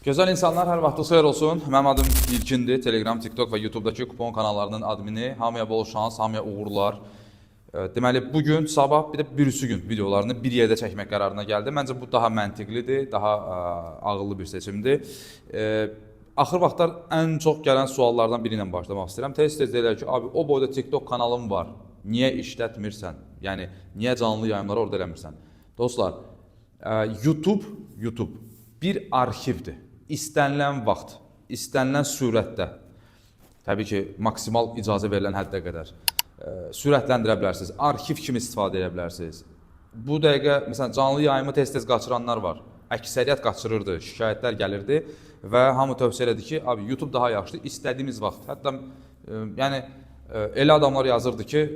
Gözəl insanlar, hər vaxtınız xeyir olsun. Mənim adım İlkindir. Telegram, TikTok və YouTube'dakı kupon kanallarının admini. Hamıya bol şans, hamıya uğurlar. Deməli, bugün, sabah, bir də birisi gün videolarını bir yerdə çəkmək qərarına gəldim. Məncə bu daha məntiqlidir, daha ağıllı bir seçimdir. Axır vaxtlar ən çox gələn suallardan biri ilə başlamaq istəyirəm. Tez-tez deyirlər ki, abi o boyda TikTok kanalım var. Niyə işlətmirsən? Yəni, niyə canlı yayımları orada eləmirsən? Dostlar, YouTube bir arxivdir. İstənilən vaxt, istənilən sürətdə, təbii ki, maksimal icazə verilən həddə qədər sürətləndirə bilərsiniz, arxiv kimi istifadə edə bilərsiniz. Bu dəqiqə, məsələn, canlı yayımı tez-tez qaçıranlar var. Əksəriyyət qaçırırdı, şikayətlər gəlirdi və hamı tövsiyə elədi ki, abi YouTube daha yaxşıdır, istədiyimiz vaxt. Hətta yəni elə adamlar yazırdı ki,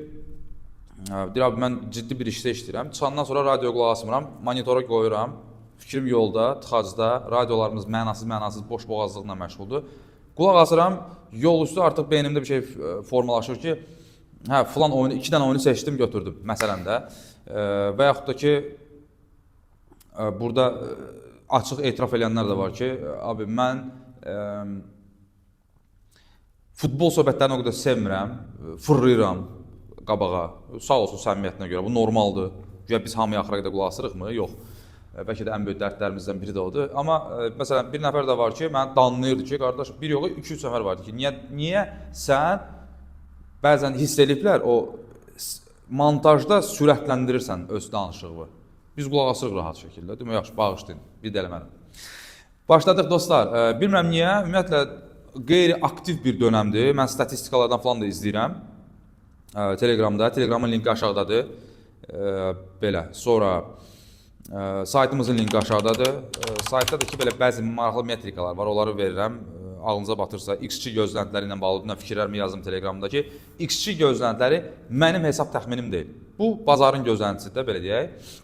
deyir abi mən ciddi bir işdə işləyirəm, çıxandan sonra radio qulaq asmıram, monitora qoyuram. Fikrim yolda, tıxacda, radiolarımız mənasız, boş boğazlıqla məşğuldur. Qulaq asıram, yol üstü artıq beynimdə bir şey formalaşır ki, hə, filan oyunu, 2 dənə oyunu seçdim, götürdüm, məsələn də. Və yaxud da ki, burada açıq etiraf edənlər də var ki, abi mən futbol söhbətlərini o qədər sevmirəm, fırlayıram qabağa, sağ olsun səmimiyyətinə görə, bu normaldır. Güya biz hamıya axıra qədər qulaq asırıq mı? Yox. Bəlkə də ən böyük dərdlərimizdən biri də odur. Amma məsələn bir nəfər də var ki, mənə danlayırdı ki, qardaş, bir yox, 2-3 nəfər vardı ki, niyə sən bəzən hiss ediblər o montajda sürətləndirirsən öz danışığını. Biz qulaq asırıq rahat şəkildə. Demək, yaxşı, bağışlayın, bir də eləmərəm. Başladıq dostlar. Bilmirəm niyə, ümumiyyətlə qeyri-aktiv bir dönəmdir. Mən statistikalardan falan da izləyirəm. Telegramda, Telegramın linki aşağıdadır. Belə, sonra saytımızın linki aşağıdadır. Saytda da ki, belə bəzi maraqlı metrikalar var, onları verirəm. Ağlınıza batırsa, X2 gözləntiləri ilə bağlı fikirlərimi yazdım Telegramdakı. X2 gözləntiləri mənim hesab təxminim deyil. Bu, bazarın gözləntisidir, belə deyək.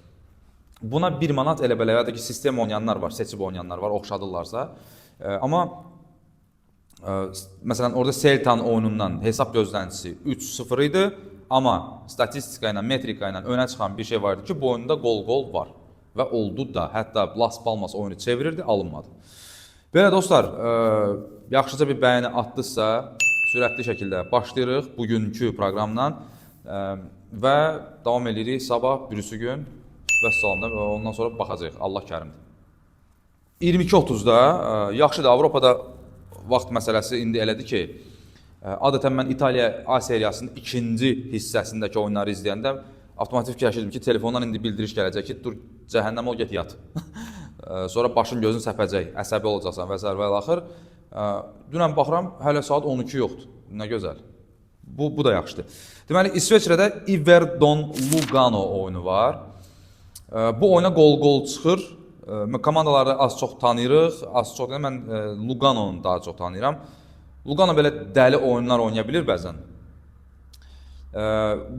Buna 1 manat elə-belə ya da ki, sistem oynayanlar var, seçib oynayanlar var, oxşadırlarsa. Amma, məsələn, orada Seltan oyunundan hesab gözləntisi 3-0 idi. Amma statistika ilə, metrika ilə önə çıxan bir şey var idi ki, bu oyunda gol var. Və oldu da, hətta Las Palmas oyunu çevirirdi, alınmadı. Belə dostlar, yaxşıca bir bəyəni atdısa, sürətli şəkildə başlayırıq bugünkü proqramdan və davam edirik sabah, birisi gün və salamda və ondan sonra baxacaq, Allah kərimdir. 22:30-da, yaxşıdır, Avropada vaxt məsələsi indi elədi ki, adətən mən İtaliya A seriyasının ikinci hissəsindəki oyunları izləyəndə avtomatik fikirləşirdim ki, telefondan indi bildiriş gələcək ki, dur, cəhənnəm ol, get yat. Sonra başın gözün səpəcək, əsəbi olacaqsan və s. və axır. Dünən baxıram, hələ saat 12 yoxdur. Nə gözəl. Bu da yaxşıdır. Deməli, İsveçrədə Iverdon Lugano oyunu var. Bu oyuna gol çıxır. Komandaları az çox tanıyırıq. Az çox deyəm, mən Luganonu daha çox tanıyıram. Lugano belə dəli oyunlar oynaya bilir bəzən.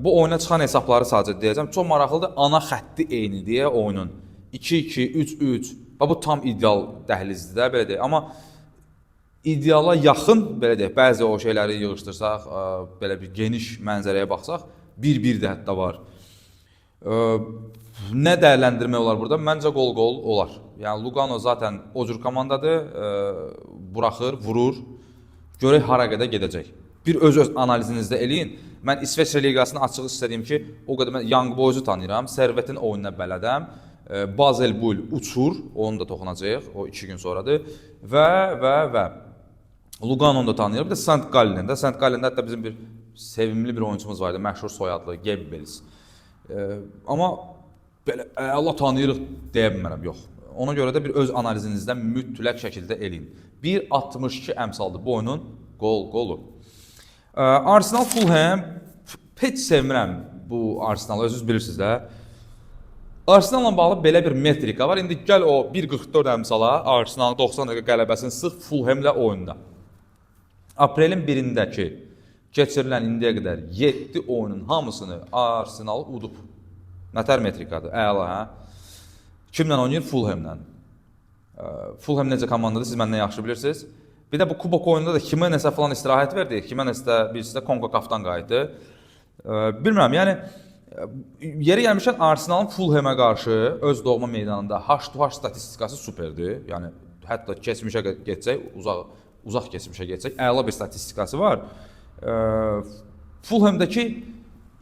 Bu oyuna çıxan hesabları sadəcə deyəcəm. Çox maraqlıdır. Ana xətti eyni deyə oyunun. 2-2, 3-3. Bu tam ideal dəhlizdir də, belə deyək. Amma ideala yaxın, belə deyək, bəzi o şeyləri yığışdırsaq, belə bir geniş mənzərəyə baxsaq, 1-1 də hətta var. Nə dəyərləndirmək olar burada? Məncə gol olar. Yəni Lugano zaten o cür komandadır, buraxır, vurur. Görək hara qədər gedəcək. Bir öz analizinizdə eləyin. Mən İsveçrə liqasını açıq istədiyim ki, o qədər mən Young Boys'u tanıyıram, Servetin oyununa bələdəm. Basel Bull uçur, onu da toxunacaq, o 2 gün sonradır. Və Luganonu da tanıyıram. Bir də St. Gallen'də. St. Gallen'də hətta bizim bir sevimli bir oyuncumuz vardı, məşhur soyadlı Gebbels. Amma belə Allah tanıyırıq deyə bilmərəm, yox. Ona görə də bir öz analizinizdən mütləq şəkildə eləyin. 1.62 əmsaldır bu oyunun qolu. Arsenal Fulham, heç sevmirəm bu Arsenalı, özünüz bilirsiniz də. Arsenalla bağlı belə bir metrika var. İndi gəl o 1.44 əmsala Arsenalın 90 dəqiqə qələbəsini sıx Fulham'lə oyunda. Aprelin 1-dəki keçirilən indiyə qədər 7 oyunun hamısını Arsenal udub. Nətər metrikadır, əla, hə? Kimlə oynayır? Fulham'lə. Fulham necə komandadır, siz məndən yaxşı bilirsiniz. Bir də bu kubok oyununda da Jimenez'ə falan istirahət verdi. Jimenez də birisi də CONCACAF-dan qayıtdı. Bilmirəm, yəni yeri gəlmişən Arsenalın Fulham'a qarşı öz doğma meydanında H2H statistikası superdir. Yəni hətta keçmişə getsək, uzaq keçmişə getsək, əla bir statistikası var. Fulhamdakı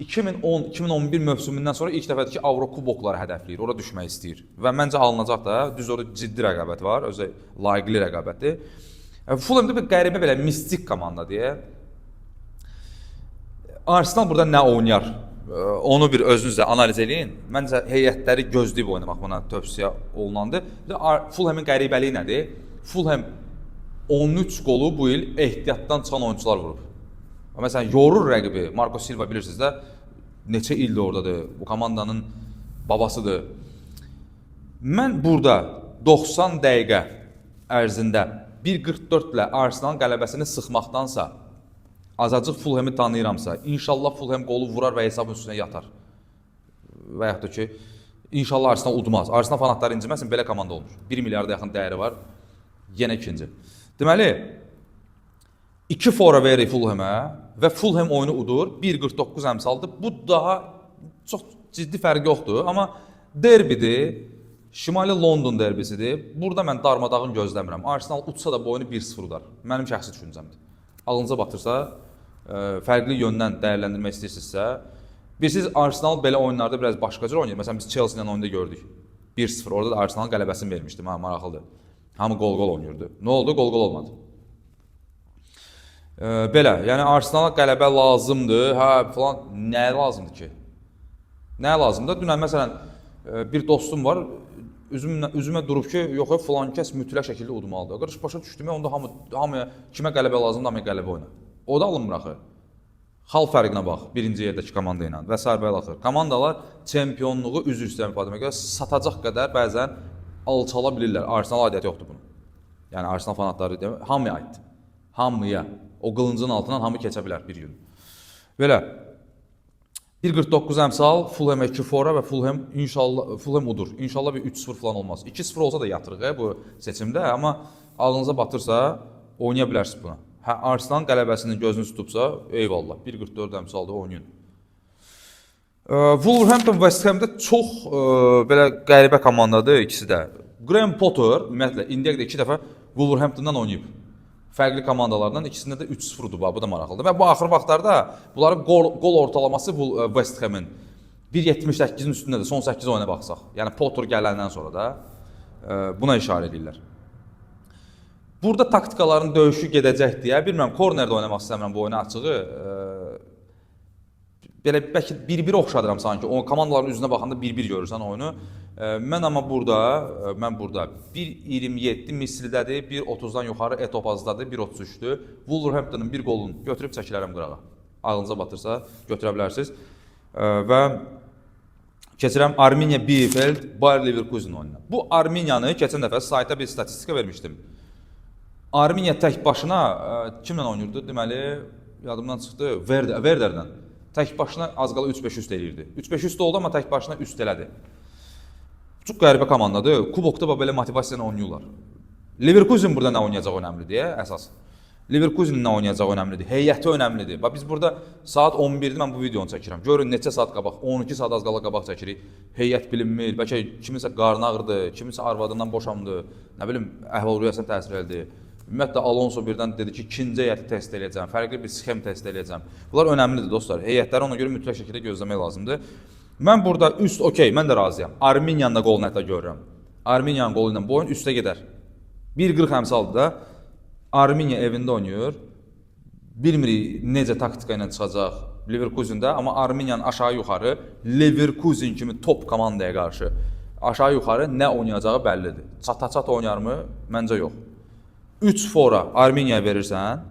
2010-2011 mövsümündən sonra ilk dəfədir ki, Avro kubokları hədəfləyir, ora düşmək istəyir və məncə alınacaq da, düz orada ciddi rəqabət var, özü layiqli rəqabətdir. Fulhamda bir qəribə belə mistik komanda deyə. Arsenal burada nə oynayar? Onu bir özünüz də analiz eləyin. Məncə heyətləri gözləyib oynamaq buna tövsiyə olunandır. Bir də Fulhamın qəribəliyi nədir? Fulham 13 qolu bu il ehtiyatdan çıxan oyuncular vurub. Məsələn, yorur rəqibi. Marco Silva bilirsiniz də, neçə ildir oradadır. Bu komandanın babasıdır. Mən burada 90 dəqiqə ərzində 1.44 ilə Arsenalın qələbəsini sıxmaqdansa, azacıq Fulhamı tanıyıramsa, inşallah Fulham qolu vurar və hesabın üstünə yatar. Və yaxud da ki, inşallah Arsenal udmaz. Arsenal fanatları inciməsin, belə komanda olmur. 1 milyarda yaxın dəyəri var, yenə ikinci. Deməli, 2 fora verir Fulhamə və Fulham oyunu udur, 1.49 əmsaldır. Bu daha çox ciddi fərq yoxdur, amma derbidir, Şimali London derbisidir. Burada mən darmadağın gözləmirəm. Arsenal utsa da bu oyunu 1-0 udar. Mənim şəxsi düşüncəmdir. Ağlınıza batırsa, fərqli yöndən dəyərləndirmək istəyirsinizsə, bilirsiniz, Arsenal belə oyunlarda biraz başqa cür oynayır. Məsələn, biz Chelsea ilə oyunda gördük. 1-0, orada da Arsenalın qələbəsini vermişdim, maraqlıdır. Hamı qol-qol oynayırdı. Nə oldu? Qol-qol olmadı. Belə, yəni Arsenala qələbə lazımdır, falan, nə lazımdır ki? Nə lazımdır? Dünən, məsələn, bir dostum var, üzümə durub ki, yox, falan kəs mütləq şəkildə udmalıdır. Qarış başa düşdüm, onda hamıya kimə qələbə lazımdır, hamıya qələbə oyna. O da alınmır axı. Xal fərqinə bax, birinci yerdəki komanda ilə və s. axır. Komandalar çempionluğu üzr istəyirəm ifadəmə görə satacaq qədər bəzən alçala bilirlər. Arsenal aidiyyəti yoxdur bunun. Yəni Arsenal fanatları deyəm, hamıya aiddir. Hamıya. O qılıncın altından hamı keçə bilər bir gün. Belə 1.49 əmsal, Fulham 2 fora və Fulham udur. İnşallah bir 3-0 falan olmaz. 2-0 olsa da yatırıq bu seçimdə, amma ağlınıza batırsa oynaya bilərsiniz buna. Arsenalın qələbəsinin gözünü tutubsa, eyvallah, 1.44 əmsalda oynayın. Wolverhampton West Ham'da çox belə qəribə komandadır ikisi də. Graham Potter ümumiyyətlə indiyə qədər 2 dəfə Wolverhamptondan oynayıb. Fərqli komandalardan ikisində də 3-0'dur, bu da maraqlıdır. Və bu axır vaxtlarda bunların qol ortalaması West Ham'ın 1.78'in üstündədir, son 8 oyuna baxsaq. Yəni Potter gələndən sonra da buna işarə edirlər. Burada taktikaların döyüşü gedəcək deyə, bilmirəm, kornerdə oynamaq istəmirəm bu oyunu açığı. Belə bəlkə 1-1 oxşadıram sanki, o komandaların üzünə baxanda 1-1 görürsən oyunu. Mən burada 1.27 mislidədir, 1.30-dan yuxarı etopazdadır, 1.33'dür. Wolverhampton'ın bir qolunu götürüb çəkilərəm qırağa. Ağlınıza batırsa götürə bilərsiniz. Və keçirəm Arminia Bielefeld, Bayer Leverkusen oyununa. Bu Arminiyanı keçən dəfə sayta bir statistika vermişdim. Arminia tək başına kimlə oynayırdı? Deməli, yadımdan çıxdı, Werder'dən. Tək başına az qala 3-5 üst eləyirdi. 3-5 üst oldu, amma tək başına üst elədi. Çox qəribə komandadır. Kubokda belə motivasiyayla oynayırlar. Leverkusen burada nə oynayacaq önəmlidir deyə əsas. Leverkusen nə oynayacaq önəmlidir, heyəti önəmlidir. Biz burada saat 11-də mən bu videonu çəkirəm. Görün neçə saat qabaq, 12 saat az qala qabaq çəkirik. Heyət bilinmir, bəlkə kiminsə qarnı ağrıdı, kiminsə arvadından boşandı, nə bilim, əhval-ruhiyyəsinə təsir elədi. Ümumiyyətlə Alonso birdən dedi ki, ikinci heyəti test edəcəm, fərqli bir sxem test edəcəm. Bunlar önəmlidir dostlar. Heyətləri ona görə mütləq şəkildə gözləmək lazımdır. Mən burada üst okey, mən də razıyam. Arminiyanın da qolunu hətta görürəm. Arminiyanın qolu ilə bu oyun üstə gedər. 1.40 əmsaldır da. Arminia evində oynayır. Bilmirik necə taktika ilə çıxacaq Leverkusen'də, amma Arminiyanın aşağı-yuxarı Leverkusen kimi top komandaya qarşı aşağı-yuxarı nə oynayacağı bəllidir. Çata-çat oynarmı? Məncə yox. 3 fora Arminiya verirsən,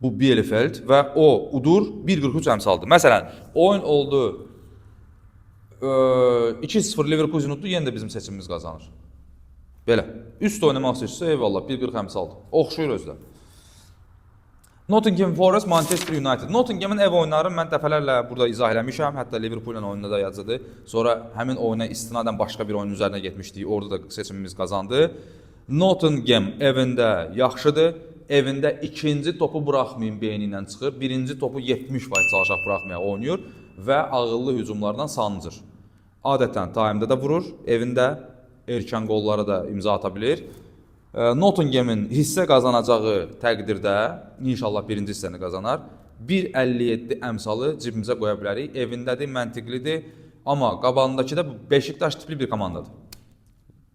bu Bielefeld və o udur 1.43 əmsaldır. Məsələn, oyun oldu 2-0 Leverkusen uddu, yenə də bizim seçimimiz qazanır. Belə, üst oynamaq istəyirsə, eyvallah, 1.40 əmsaldır. Oxşuyur özlə. Nottingham Forest, Manchester United. Nottingham'ın ev oyunları mən dəfələrlə burada izah eləmişəm, hətta Liverpool ilə oyununda da yazıdır. Sonra həmin oyuna istinadən başqa bir oyun üzərinə getmişdik, orada da seçimimiz qazandı. Nottingham evində yaxşıdır, evində ikinci topu buraxmayın beyni ilə çıxır, birinci topu 70% çalışaq buraxmaya oynayır və ağıllı hücumlardan sancır. Adətən taimdə də vurur, evində erkən qollara da imza ata bilir. Nottingham'in hissə qazanacağı təqdirdə, inşallah birinci hissəni qazanar, 1.57 əmsalı cibimizə qoya bilərik. Evindədir, məntiqlidir, amma qabağındakı da Beşiktaş tipli bir komandadır.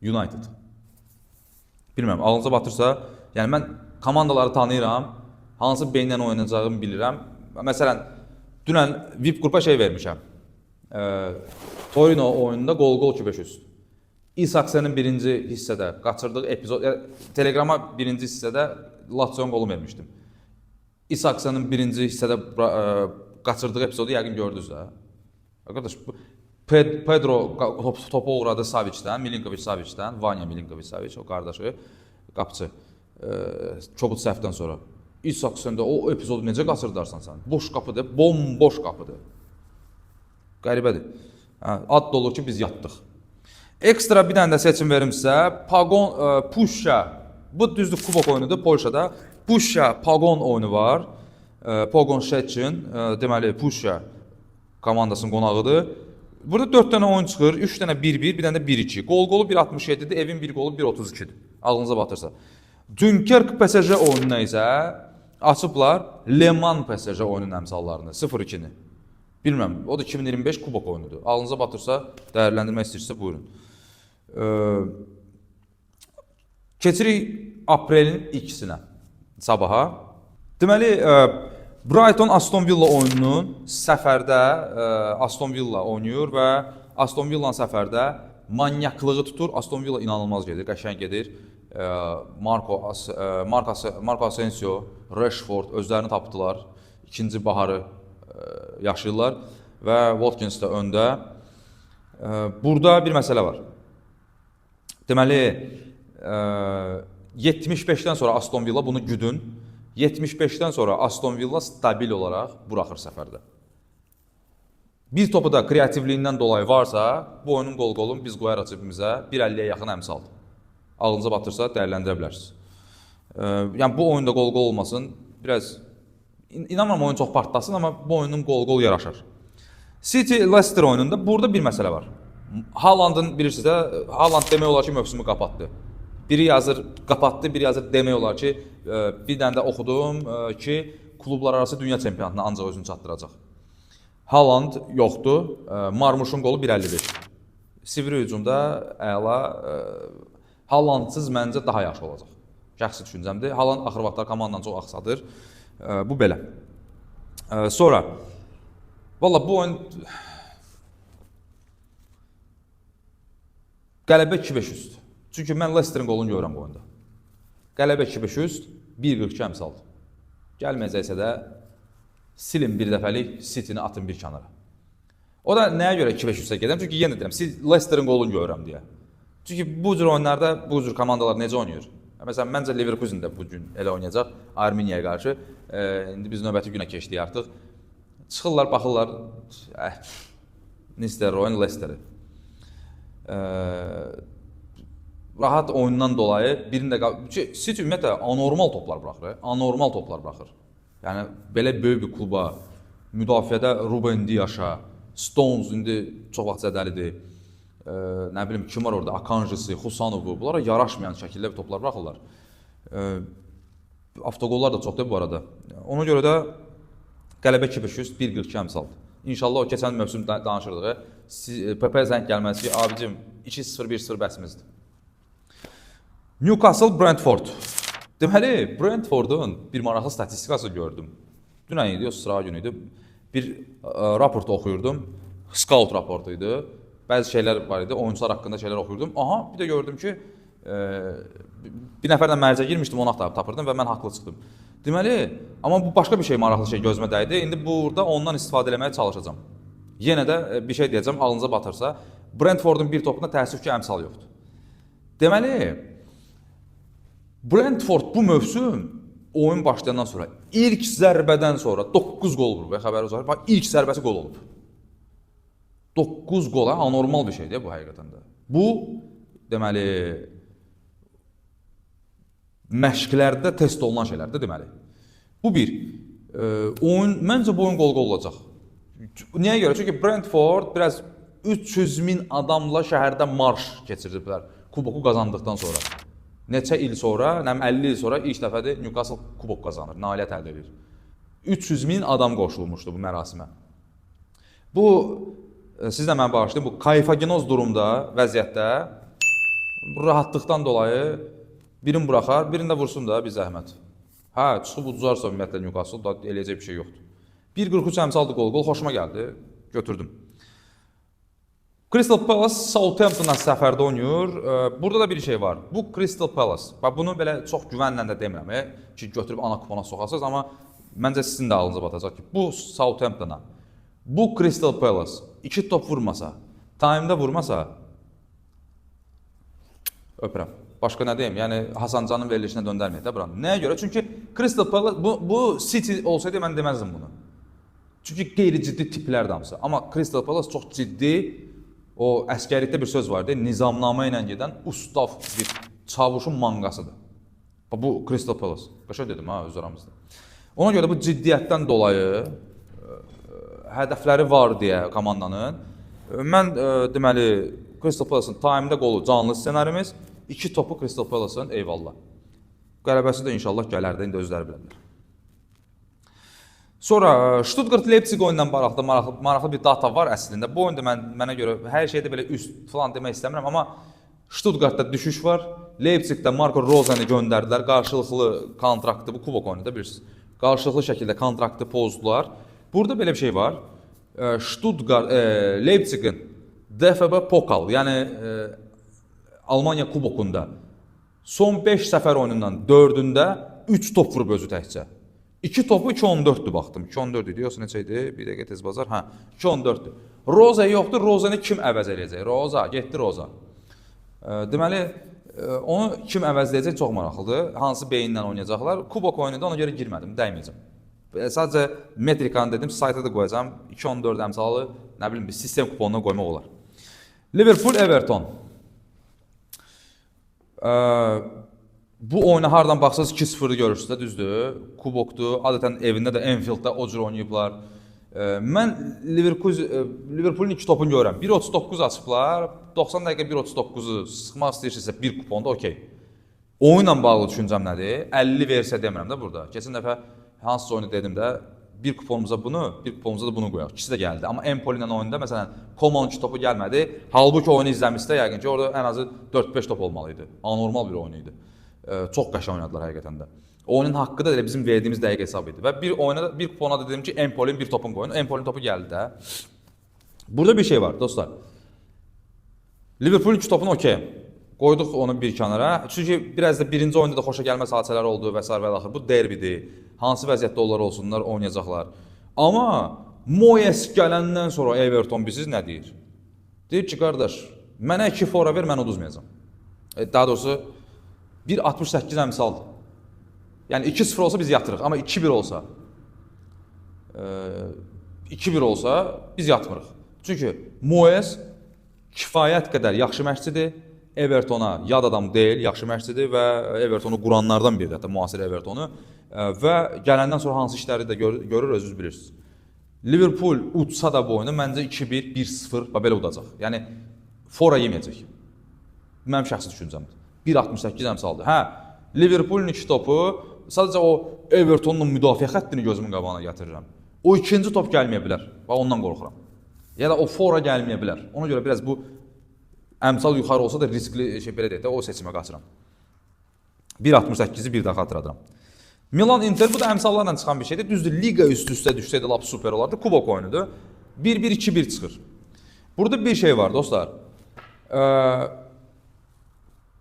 United. Bilmirəm, ağlınıza batırsa, yəni mən komandaları tanıyıram, hansı beynlə oynayacağımı bilirəm. Məsələn, dünən VIP qrupa şey vermişəm. Torino oyununda gol 2-5 üst. İsaksen'in birinci hissədə qaçırdığı epizod, Telegrama birinci hissədə Lazio'nun qolu vermişdim. İsaksen'in birinci hissədə qaçırdığı epizodu yəqin gördünüz də. Arkadaş, Pedro topu uğradı Savic'dən, Milinkovic Savic'dən, Vanya Milinkovic Savic, o qardaşı, qapıcı, çobut səhvdən sonra. İsaksen'də o epizodu necə qaçırdarsan sən? Boş qapıdır, bomboş qapıdır. Qəribədir. Ad dolu ki, biz yatdıq. Ekstra bir dənə də seçim verimsə, Pusha, bu düzdür kubok oyunudur Polşada. Pusha Pagon oyunu var. Pagon Szczecin, deməli Pusha komandasının qonağıdır. Burada 4 dənə oyun çıxır, 3 dənə 1-1, bir dənə də 1-2. Gol 1.67-dir, evin bir qolu 1.32-dir. Ağlınıza batırsa. Dunkirk PSG oyununa isə açıblar Le Mans PSG oyunun əmsallarını, 0-2-ni. Bilməm, o da 2025 kubok oyunudur. Ağlınıza batırsa, dəyərləndirmək istəyirsə, buyurun. Keçirik aprelin 2-sinə, sabaha. Deməli, Brighton Aston Villa oyununun səfərdə Aston Villa oynayır və Aston Villa'nın səfərdə manyaklığı tutur. Aston Villa inanılmaz gedir, qəşəng gedir. Marco Asensio, Rashford özlərini tapdılar. İkinci baharı yaşayırlar və Watkins də öndə. Burada bir məsələ var. Deməli, 75-dən sonra Aston Villa bunu güdün. 75-dən sonra Aston Villa stabil olaraq buraxır səfərdə. Bir topu da kreativliyindən dolayı varsa, bu oyunun qol-qolun biz qoyarıq cibimizə 1.50-yə yaxın əmsaldır. Ağlınıza batırsa dəyərləndirə bilərsiniz. Yəni bu oyunda qol-qol olmasın, biraz İnanmıram oyun çox partlasın, amma bu oyunun qol-qol yaraşır. City-Leicester oyununda burada bir məsələ var. Haalandın bilirsiniz də, Haaland demək olar ki, mövsümü qapatdı. Biri yazır qapatdı, biri yazır demək olar ki, bir dənə də oxudum ki, klublar arası dünya çempionatına ancaq özünü çatdıracaq. Haaland yoxdur, Marmuşun qolu 1.55. Sivri hücumda əla, Haalandsız məncə daha yaxşı olacaq. Şəxsi düşüncəmdir. Haaland axır vaxtlar komandanı çox axsadır. Bu belə. Sonra, valla bu oyun qələbə 2-5 üst. Çünki mən Leicester'in qolunu görürəm bu oyunda. Qələbə 2-5 üst, 1.42 əmsaldır. Gəlməyəcəksə də silin bir dəfəlik City-ni atın bir kənara. O da nəyə görə 2-5 üstə gedəm? Çünki yenə deyirəm, Leicester'in qolunu görürəm deyə. Çünki bu cür oyunlarda, bu cür komandalar necə oynayır? Məsələn, məncə Leverkusen də bugün elə oynayacaq Armeniya qarşı. İndi biz növbəti günə keçdik artıq. Çıxırlar, baxırlar. Nistelrooyun Leicesteri. Rahat oyundan dolayı birində City ümumiyyətlə anormal toplar buraxır. Anormal toplar buraxır. Yəni belə böyük bir kluba müdafiədə Ruben Dias'a, Stones indi çox vaxt zədəlidir. Nə bilim kim var orada? Akanjisi, Husanovu, bunlara yaraşmayan şəkildə toplar buraxırlar. Avtoqollar da çoxdur bu arada. Ona görə də qələbə 2-500, 1.42 əmsaldır. İnşallah o keçən mövsüm danışırdığı PP zəng gəlməsi ki, abicim 2-0, 1-0 bəsimizdir. Newcastle Brentford. Deməli, Brentford'un bir maraqlı statistikası gördüm. Dünən idi, o sıra günü idi. Bir raport oxuyurdum. Scout raportu idi. Bəzi şeylər var idi, oyuncular haqqında şeylər oxuyurdum. Aha, bir də gördüm ki, bir nəfərlə mərcə girmişdim, onu axtarıb tapırdım və mən haqlı çıxdım. Deməli, amma bu başqa bir şey, maraqlı şey gözümə dəydi. İndi burada ondan istifadə etməyə çalışacağam. Yenə də bir şey deyəcəm, ağlınıza batırsa, Brentford'un bir topunda təəssüf ki, əmsal yoxdur. Deməli, Brentford bu mövsüm oyun başlayandan sonra, ilk zərbədən sonra 9 qol vurub və xəbəri var. Bax, ilk zərbəsi qol olub. 9 qola anormal bir şeydir bu həqiqətən də. Bu, deməli, məşqlərdə test olunan şeylərdir, deməli. Bu bir, məncə bu oyun qol-qol olacaq. Niyə görə? Çünki Brentford biraz 300.000 adamla şəhərdə marş keçirdiblər kuboku qazandıqdan sonra. Neçə il sonra, 50 il sonra ilk dəfədir Newcastle kubok qazanır, nailiyyət əldə edir. 300 min adam qoşulmuşdu bu mərasimə. Bu, siz də mən bağışlayın, bu kayfagenoz durumda, vəziyyətdə, bu rahatlıqdan dolayı birini buraxar, birini də vursun da bir zəhmət. Hə, çıxıb uduzarsa ümumiyyətlə Newcastle, da eləyəcək bir şey yoxdur. 1.43 əmsaldı qol, xoşuma gəldi, götürdüm. Crystal Palace Southampton'a səfərdə oynayır. Burada da bir şey var. Bu Crystal Palace. Bax bunu belə çox güvənlə də demirəm ki, götürüb ana kupona soxasınız, amma məncə sizin də ağlınıza batacaq ki, bu Southampton'a, bu Crystal Palace 2 top vurmasa, time'da vurmasa öpürəm. Başqa nə deyim? Yəni Hasancanın verilişinə döndərməyək də buranı. Nəyə görə? Çünki Crystal Palace bu City olsaydı mən deməzdim bunu. Çünki qeyri-ciddi tiplərdir hamısı. Amma Crystal Palace çox ciddi. O əskərlikdə bir söz var, nizamnamə ilə gedən ustav bir çavuşun manqasıdır. Bu Crystal Palace. Başa dedim ha öz aramızda. Ona görə bu ciddiyyətdən dolayı hədəfləri var deyə komandanın. Mən deməli Crystal Palace'ın time'da qolu canlı ssenarimiz, 2 topu Crystal Palace'ın eyvallah. Qələbəsi də inşallah gələr də indi özləri bilərlər. Sonra Stuttgart-Leipzig oyundan maraqlı bir data var əslində. Bu oyunda mənə görə hər şeydə belə üst falan demək istəmirəm, amma Stuttgartda düşüş var. Leipzigdə Marco Rose'ni göndərdilər. Qarşılıqlı kontraktı, bu kubok oyununda bilirsiniz. Qarşılıqlı şəkildə kontraktı pozdular. Burada belə bir şey var. Leipzig'in DFB Pokal, yəni Almanya kubokunda son 5 səfər oyunundan 4-ündə 3 top vurub özü təkcə. 2 topu 2-14'dü baxdım. 2-14 idi, yoxsa neçə idi? Bir dəqiqə tez bazar. Hə, 2-14'dü. Roza yoxdur. Rozanı kim əvəz eləyəcək? Roza, getdi Roza. Deməli, onu kim əvəzləyəcək çox maraqlıdır. Hansı beyinlə oynayacaqlar? Kubok oyununda ona görə girmədim, dəyməyəcəm. Sadəcə metrikanı dedim, sayta da qoyacağam. 2-14 əmsalı, nə bilim, bir sistem kuponuna qoymaq olar. Liverpool-Everton. Bu oyuna hardan baxsınız 2-0 görürsünüz də, düzdür. Kubokdur, adətən evində də Enfielddə o cür oynayıblar. Mən Liverpool'un 2 topunu görürəm. 1.39 açıblar, 90 dəqiqə 1.39'u sıxmaq istəyirsinizsə bir kuponda okey. Oyunla bağlı düşüncəm nədir? 50 versə demirəm də burada. Keçən dəfə hansı oyunu dedim də, bir kuponumuza bunu, bir kuponumuza da bunu qoyaq. İkisi də gəldi. Amma Empoli ilə oyunda məsələn Coman'ın 2 topu gəlmədi. Halbuki oyunu izləmişsə yəqin ki, orada ən azı 4-5 top olmalıydı. Anormal bir oyun idi. Çox qəşəng oynadılar həqiqətən də. Oyunun haqqı da elə bizim verdiyimiz dəqiqə hesab idi. Və bir kupona da dedim ki, Empoli'nin bir topunu qoyun. Empoli'nin topu gəldi də. Burada bir şey var dostlar. Liverpool 2 topunu okey. Qoyduq onu bir kənara. Çünki biraz da birinci oyunda da xoşa gəlməz hadisələr oldu və s. və axır. Bu derbidir. Hansı vəziyyətdə onlar olsunlar, oynayacaqlar. Amma Moyes gələndən sonra Everton biziz nə deyir? Deyir ki, qardaş, mənə 2 fora ver, mən uduzmayacam. Daha doğrusu 1.68 əmsaldır. Yəni 2-0 olsa biz yatırıq, amma 2-1 olsa 2-1 olsa biz yatmırıq. Çünki Moyes kifayət qədər yaxşı məşqçidir. Evertona yad adam deyil, yaxşı məşqçidir və Evertonu quranlardan biridir, hətta müasir Evertonu. Və gələndən sonra hansı işləri də görür, özünüz bilirsiniz. Liverpool udsa da bu oyunu məncə 2-1, 1-0 belə udacaq. Yəni fora yeməyəcək. Mənim şəxsi düşüncəmdir. 1.68 əmsaldır. Hə, Liverpool'un 2 topu, sadəcə o Everton'un müdafiə xəttini gözümün qabağına gətirirəm. O ikinci top gəlməyə bilər. Bax ondan qorxuram. Ya da o fora gəlməyə bilər. Ona görə biraz bu əmsal yuxarı olsa da riskli şey belə deyək də o seçimə qaçıram. 1.68-i bir daha xatırladıram. Milan Inter bu da əmsallarla çıxan bir şeydir. Düzdür, liqa üst-üstə düşsəydi lap super olardı. Kubok oyunudur. 1-1, 2-1 çıxır. Burada bir şey var dostlar.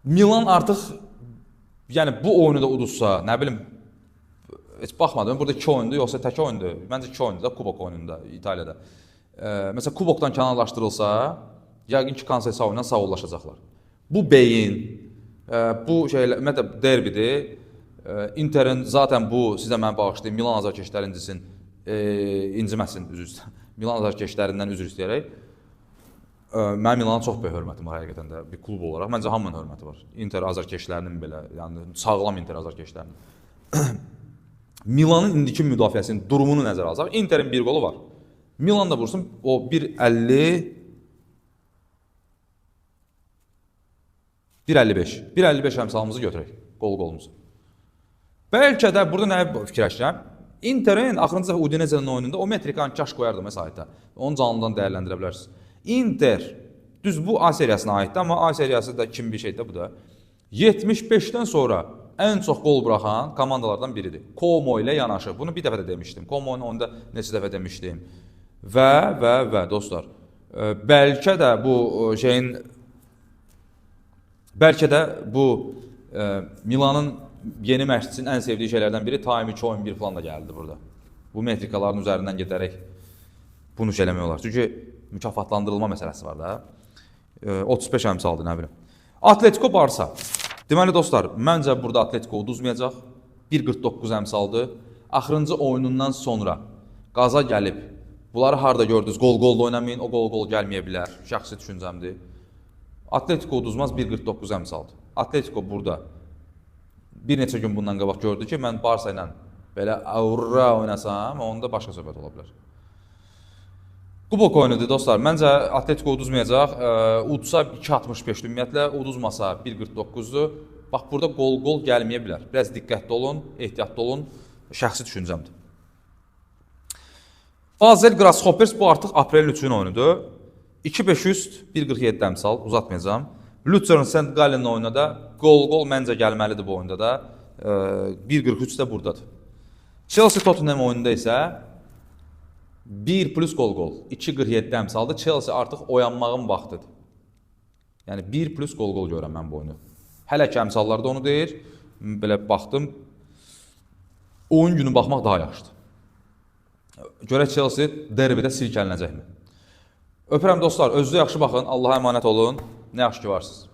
Milan artıq yəni bu oyunu da uduzsa, nə bilim, heç baxmadım. Burada 2 oyundur, yoxsa tək oyundur. Məncə 2 oyundur da kubok oyununda İtaliyada. Məsələn, kubokdan kənarlaşdırılsa, yəqin ki, Kansaysa oyundan sağollaşacaqlar. Bu beyin, bu şeylər, ümumiyyətlə derbidir. Inter'in zaten bu, sizə mən bağışlayayım, Milan azarkeşlərin inciməsin, Milan azarkeşlərindən üzr istəyərək. Mənim Milana çox böyük hörmətim var həqiqətən də bir klub olaraq. Məncə hamının hörməti var. Inter azarkeşlərinin belə, yəni sağlam Inter azarkeşlərinin. Milanın indiki müdafiəsinin durumunu nəzərə alsaq, Inter'in bir qolu var. Milan da vursun, o 1.50 1.55. 1.55 əmsalımızı götürək. Qol-qolumuzu. Bəlkə də burada nəyə fikirləşirəm? Interin axırıncı dəfə Udinese-nin oyununda o metrikanı kaş qoyardım saytda. Onu canlıdan dəyərləndirə bilərsiniz. Inter düz bu A seriyasına aiddir, amma A seriyası da kim bir şeydir bu da. 75-dən sonra ən çox qol buraxan komandalardan biridir. Como ilə yanaşı. Bunu bir dəfə də demişdim. Como'nun oyunda neçə dəfə demişdim. Və dostlar, bəlkə də bu Milanın yeni məşqçisinin ən sevdiyi şeylərdən biri time 2 oyun 1 falan da gəldi burada. Bu metrikaların üzərindən gedərək bunu eləmək olar. Çünki mükafatlandırılma məsələsi var da. 35 əmsaldır, nə bilim. Atletico Barça. Deməli dostlar, məncə burada Atletico uduzmayacaq. 1.49 əmsaldır. Axırıncı oyunundan sonra qaza gəlib. Bunları harda gördünüz? Qol-qolda oynamayın, o qol-qol gəlməyə bilər. Şəxsi düşüncəmdir. Atletico uduzmaz 1.49 əmsaldır. Atletico burada bir neçə gün bundan qabaq gördü ki, mən Barça ilə belə aura oynasam, onda başqa söhbət ola bilər. Kubok oyunudur dostlar. Məncə Atletico uduzmayacaq. Udsa 2.65 ümumiyyətlə, uduzmasa 1.49-dur. Bax, burada qol-qol gəlməyə bilər. Biraz diqqətli olun, ehtiyatlı olun. Şəxsi düşüncəmdir. Basel Grasshoppers bu artıq aprelin 3-ün oyunudur. 2.5 üst, 1.47 əmsal, uzatmayacağım. Luzern St. Gallen oyunda da qol-qol məncə gəlməlidir bu oyunda da. 1.43 də buradadır. Chelsea Tottenham oyununda isə 1 plus qol-qol, 2.47 əmsaldır. Chelsea artıq oyanmağın vaxtıdır. Yəni 1 plus qol-qol görəm mən bu oyunu. Hələ ki əmsallarda onu deyir. Belə baxdım. Oyun günü baxmaq daha yaxşıdır. Görək Chelsea derbidə silkələnəcəkmi? Öpürəm dostlar, özünüzə yaxşı baxın, Allaha əmanət olun. Nə yaxşı ki varsınız.